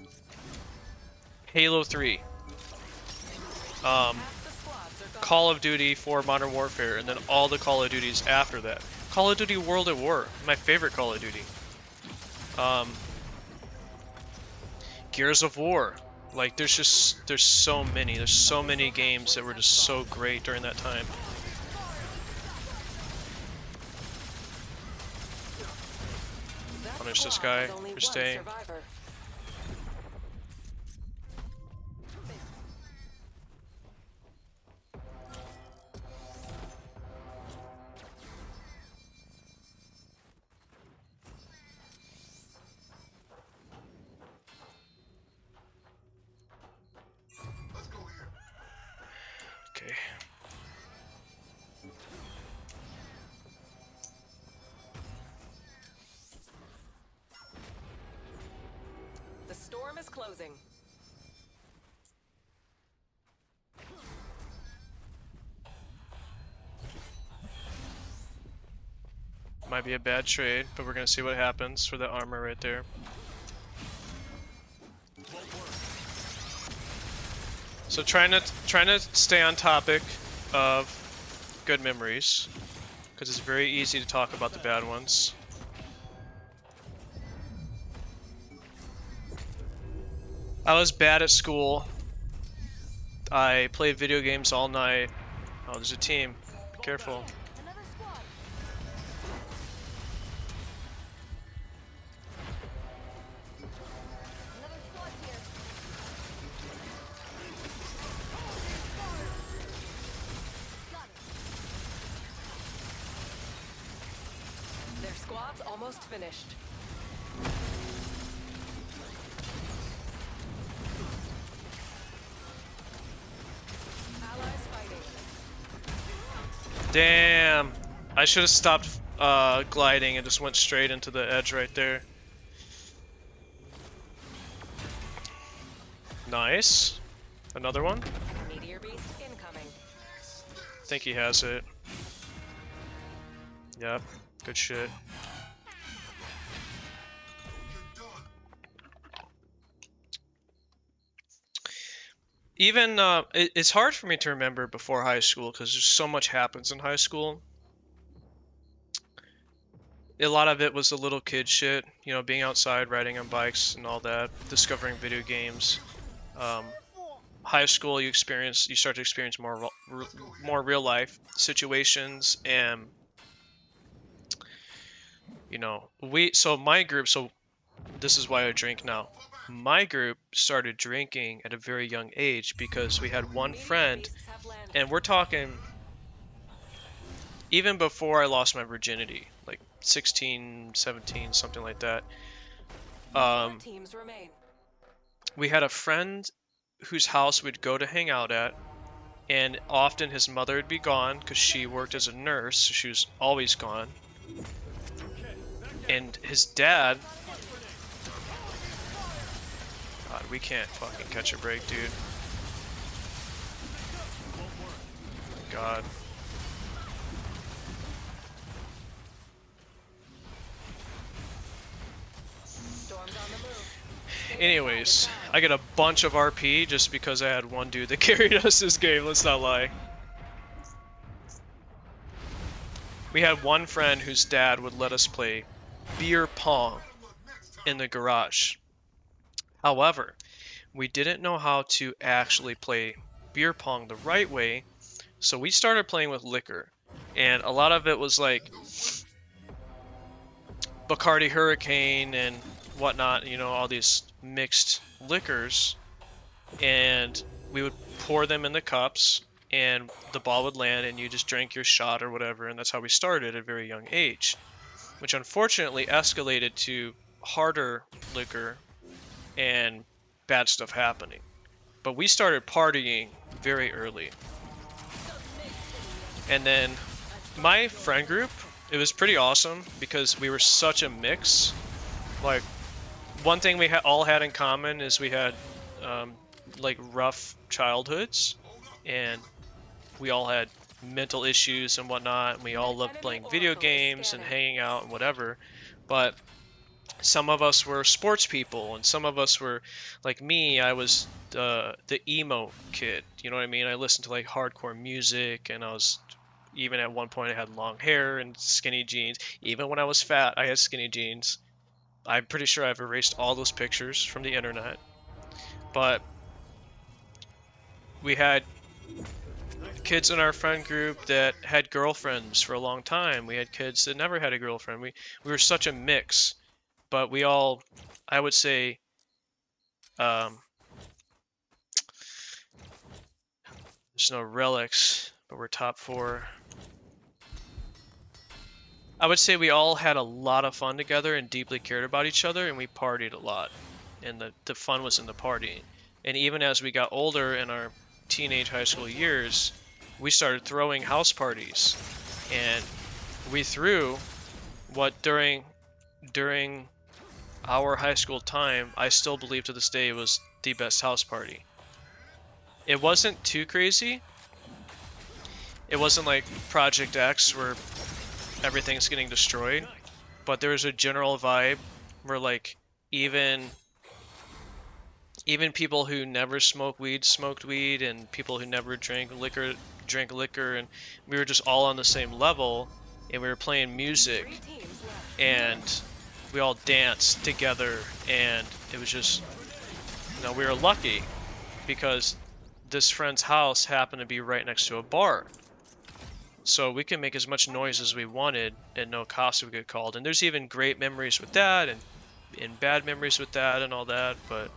Halo 3. Call of Duty for Modern Warfare, and then all the Call of Duties after that. Call of Duty World at War, my favorite Call of Duty. Gears of War. Like, there's so many games that were just so great during that time. Punish this guy for staying. Let's go here. Okay. The storm is closing. Might be a bad trade, but we're gonna see what happens for the armor right there. So trying to stay on topic of good memories, because it's very easy to talk about the bad ones. I was bad at school. I played video games all night. Oh, there's a team. Be careful. Another squad. Another squad here. Got it. Their squad's almost finished. Allies fighting. Damn. I should have stopped gliding and just went straight into the edge right there. Nice. Another one? Meteor beast incoming. I think he has it. Yep. Good shit. Even, it's hard for me to remember before high school because there's so much happens in high school. A lot of it was the little kid shit, you know, being outside, riding on bikes and all that, discovering video games. High school, you start to experience more real life situations, and you know, my group, so this is why I drink now. My group started drinking at a very young age because we had one friend, Beasts have landed. and we're talking even before I lost my virginity, like 16, 17, something like that. Four teams remain. We had a friend whose house we'd go to hang out at, and often his mother would be gone because she worked as a nurse, so she was always gone. And his dad, God, we can't fucking catch a break, dude. God. Storm's on the move. Anyways, I get a bunch of RP just because I had one dude that carried us this game, let's not lie. We had one friend whose dad would let us play beer pong in the garage. However, we didn't know how to actually play beer pong the right way, so we started playing with liquor. And a lot of it was like Bacardi Hurricane and whatnot, you know, all these mixed liquors, and we would pour them in the cups and the ball would land and you just drank your shot or whatever, and that's how we started at a very young age, which unfortunately escalated to harder liquor and bad stuff happening. But we started partying very early. And then my friend group, it was pretty awesome because we were such a mix. Like, one thing we all had in common is we had like rough childhoods, and we all had mental issues and whatnot, and we all loved playing video games and hanging out and whatever. But some of us were sports people, and some of us were like me. I was the emo kid, you know what I mean? I listened to like hardcore music, and I was, even at one point I had long hair and skinny jeans. Even when I was fat, I had skinny jeans. I'm pretty sure I've erased all those pictures from the internet. But we had kids in our friend group that had girlfriends for a long time. We had kids that never had a girlfriend. We were such a mix. But we all, I would say, there's no relics, but we're top 4. I would say we all had a lot of fun together and deeply cared about each other, and we partied a lot. And the fun was in the partying. And even as we got older in our teenage high school years, we started throwing house parties. And we threw what during our high school time, I still believe to this day, was the best house party. It wasn't too crazy. It wasn't like Project X where everything's getting destroyed, but there was a general vibe where like even people who never smoked weed, and people who never drank liquor, and we were just all on the same level, and we were playing music, 3 teams left. and we all danced together, and it was just, you know, we were lucky because this friend's house happened to be right next to a bar. So we could make as much noise as we wanted and no cops would get called. And there's even great memories with that and bad memories with that and all that, but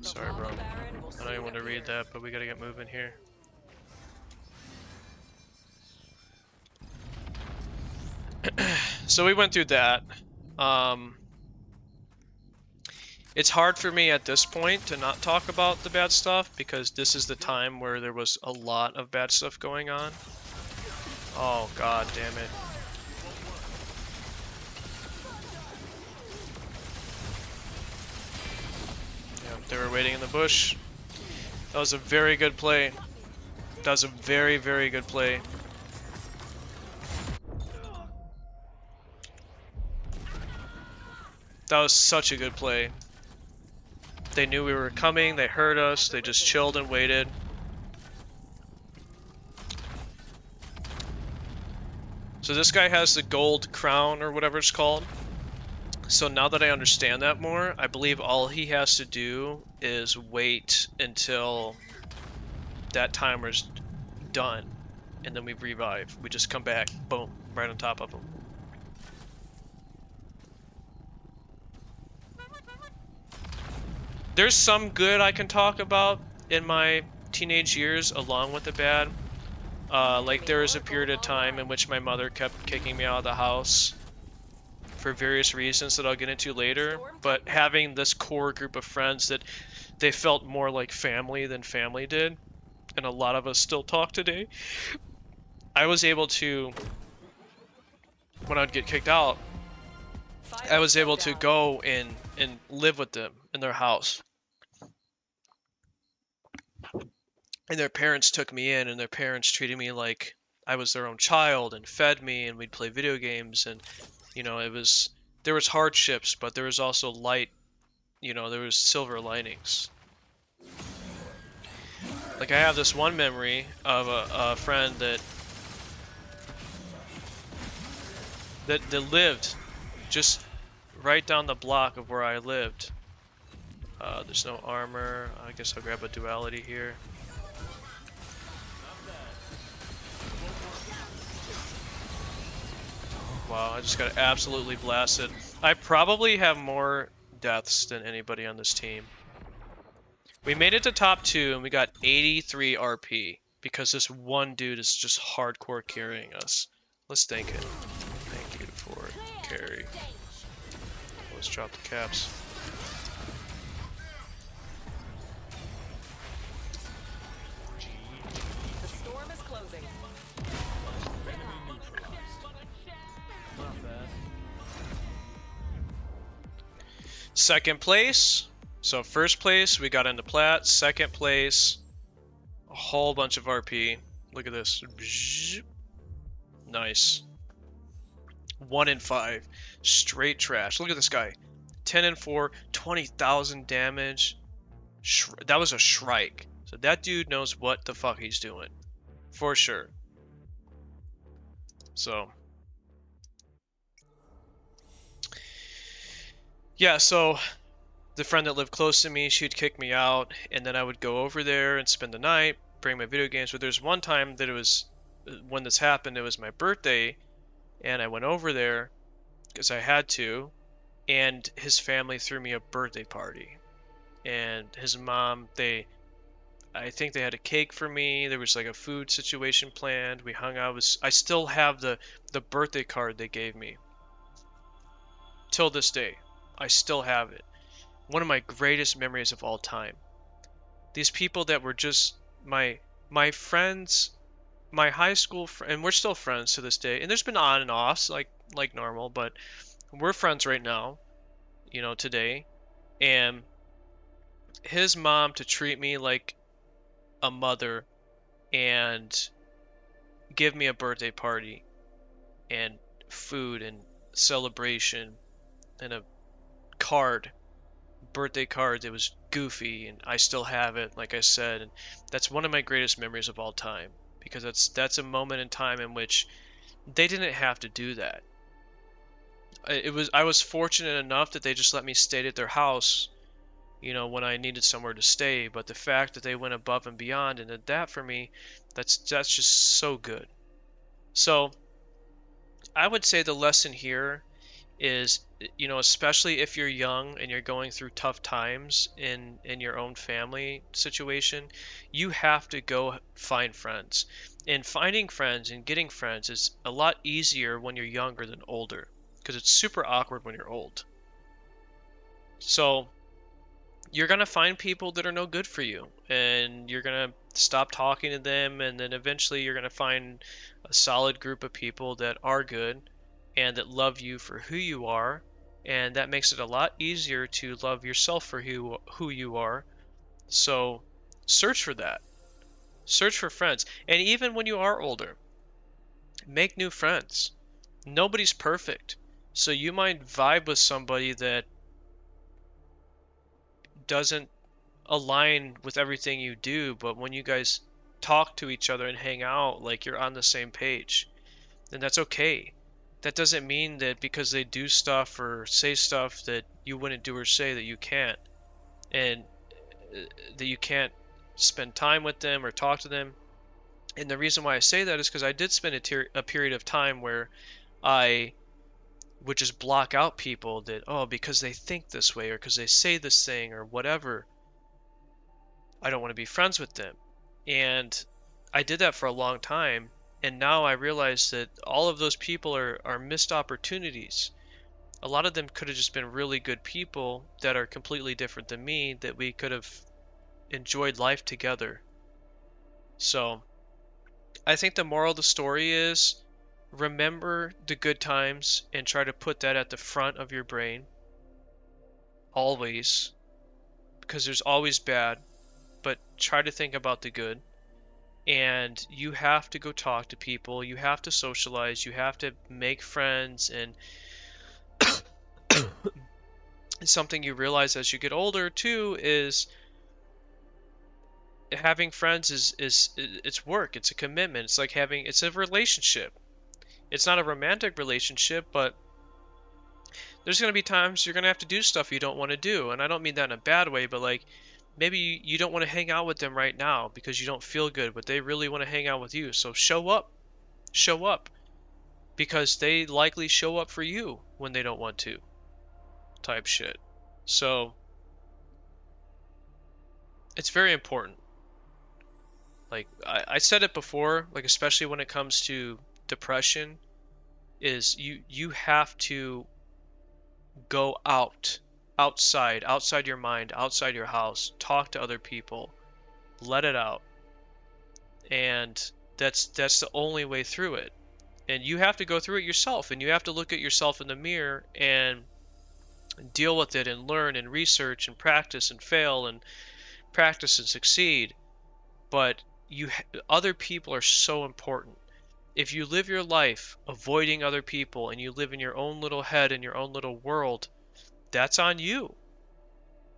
Sorry, bro. I don't even want to read that, but we gotta get moving here. So we went through that. It's hard for me at this point to not talk about the bad stuff because this is the time where there was a lot of bad stuff going on. Oh, god damn it. Yep, they were waiting in the bush. That was a very good play. That was a very, very good play. That was such a good play. They knew we were coming, they heard us, they just chilled and waited. So this guy has the gold crown or whatever it's called. So now that I understand that more, I believe all he has to do is wait until that timer's done. And then we revive. We just come back, boom, right on top of him. There's some good I can talk about in my teenage years along with the bad. Like there was a period of time in which my mother kept kicking me out of the house for various reasons that I'll get into later. But having this core group of friends that they felt more like family than family did, and a lot of us still talk today, I was able to, when I'd get kicked out, I was able to go and live with them in their house. And their parents took me in, and their parents treated me like I was their own child and fed me, and we'd play video games. And, you know, there was hardships, but there was also light, you know, there was silver linings. Like I have this one memory of a friend that lived just right down the block of where I lived. There's no armor. I guess I'll grab a duality here. Wow, I just got absolutely blasted. I probably have more deaths than anybody on this team. We made it to top 2 and we got 83 RP because this one dude is just hardcore carrying us. Let's thank it. Thank you for carry. Let's drop the caps. The storm is closing. Second place. So first place, we got into Plat. Second place, a whole bunch of RP. Look at this. Nice. 1 in 5. Straight trash. Look at this guy. 10 and 4, 20,000 damage. That was a Shrike. So that dude knows what the fuck he's doing. For sure. So. Yeah, so the friend that lived close to me, she'd kick me out, and then I would go over there and spend the night, bring my video games. But there's one time that it was, when this happened, it was my birthday, and I went over there because I had to, and his family threw me a birthday party. And his mom, I think they had a cake for me. There was like a food situation planned. We hung out. I still have the birthday card they gave me. Till this day, I still have it. One of my greatest memories of all time. These people that were just my friends, my high school and we're still friends to this day. And there's been on and offs like normal, but we're friends right now, you know, today. And his mom to treat me like a mother and give me a birthday party and food and celebration and a birthday card that was goofy, and I still have it, like I said, and that's one of my greatest memories of all time, because that's a moment in time in which they didn't have to do that. I was fortunate enough that they just let me stay at their house, you know, when I needed somewhere to stay. But the fact that they went above and beyond and did that for me, that's just so good. So I would say the lesson here is, you know, especially if you're young and you're going through tough times in your own family situation, you have to go find friends. And finding friends and getting friends is a lot easier when you're younger than older, because it's super awkward when you're old. So you're gonna find people that are no good for you, and you're gonna stop talking to them, and then eventually you're gonna find a solid group of people that are good and that love you for who you are, and that makes it a lot easier to love yourself for who you are. So search for that. Search for friends. And even when you are older, make new friends. Nobody's perfect. So you might vibe with somebody that doesn't align with everything you do, but when you guys talk to each other and hang out, like you're on the same page, then that's okay. That doesn't mean that because they do stuff or say stuff that you wouldn't do or say that you can't, and that you can't spend time with them or talk to them. And the reason why I say that is because I did spend a period of time where I would just block out people that, oh, because they think this way or because they say this thing or whatever, I don't want to be friends with them. And I did that for a long time. And now I realize that all of those people are missed opportunities. A lot of them could have just been really good people that are completely different than me, that we could have enjoyed life together. So I think the moral of the story is remember the good times and try to put that at the front of your brain. Always. Because there's always bad, but try to think about the good. And you have to go talk to people, you have to socialize, you have to make friends, and something you realize as you get older too is having friends is it's work, it's a commitment, it's like having, it's a relationship. It's not a romantic relationship, but there's going to be times you're going to have to do stuff you don't want to do, and I don't mean that in a bad way, but like maybe you don't want to hang out with them right now because you don't feel good, but they really want to hang out with you. So show up, because they likely show up for you when they don't want to, type shit. So it's very important. Like I said it before, like especially when it comes to depression, is you have to go outside your mind, outside your house, talk to other people, let it out. And that's the only way through it. And you have to go through it yourself, and you have to look at yourself in the mirror and deal with it and learn and research and practice and fail and practice and succeed. But other people are so important. If you live your life avoiding other people and you live in your own little head in your own little world, that's on you.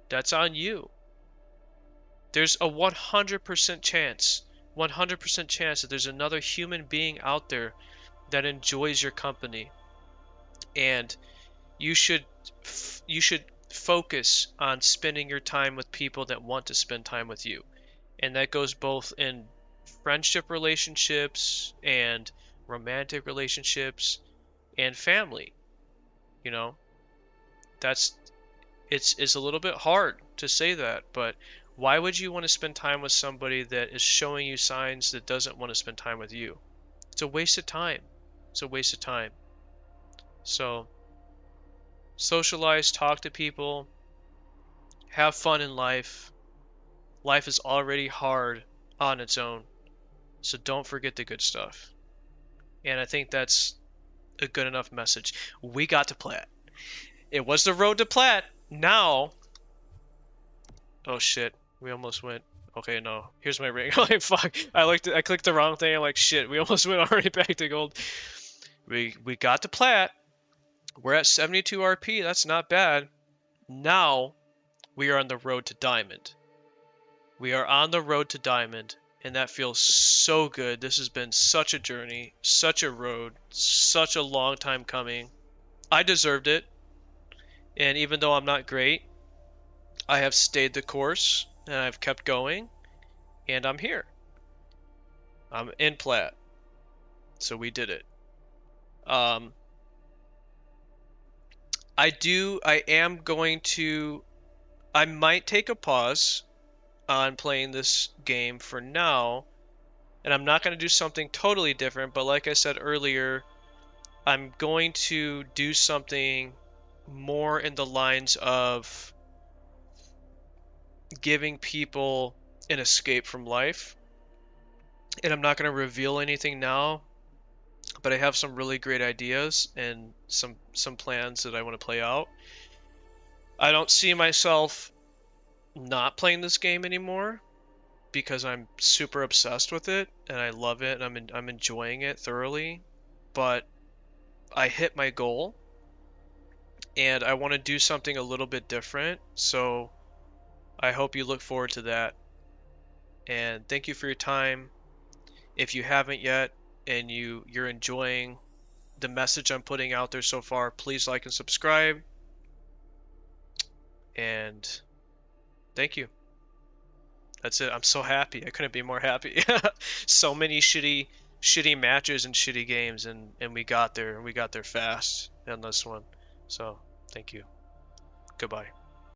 That's on you. There's a 100% chance, 100% chance that there's another human being out there that enjoys your company, and you should focus on spending your time with people that want to spend time with you. And that goes both in friendship relationships and romantic relationships and family. You know, that's it's a little bit hard to say that, but why would you want to spend time with somebody that is showing you signs that doesn't want to spend time with you? It's a waste of time. It's a waste of time. So socialize, talk to people, have fun in life. Life is already hard on its own, so don't forget the good stuff. And I think that's a good enough message. We got to Plat. It was the road to Plat. Now, oh shit, we almost went. Okay, no, here's my ring. Oh fuck, I clicked the wrong thing. I'm like, shit, we almost went already back to gold. We got to Plat. We're at 72 RP. That's not bad. Now we are on the road to Diamond. We are on the road to Diamond, and that feels so good. This has been such a journey, such a road, such a long time coming. I deserved it, and even though I'm not great, I have stayed the course, and I've kept going, and I'm here. I'm in Plat, so we did it. I am going to, I might take a pause on playing this game for now, and I'm not going to do something totally different, but like I said earlier, I'm going to do something more in the lines of giving people an escape from life. And I'm not going to reveal anything now, but I have some really great ideas and some plans that I want to play out. I don't see myself not playing this game anymore because I'm super obsessed with it and I love it and I'm enjoying it thoroughly. But I hit my goal and I want to do something a little bit different. So I hope you look forward to that. And thank you for your time. If you haven't yet and you're enjoying the message I'm putting out there so far, please like and subscribe. And thank you. That's it. I'm so happy. I couldn't be more happy. So many shitty matches and shitty games, and we got there. We got there fast on this one. So thank you. Goodbye.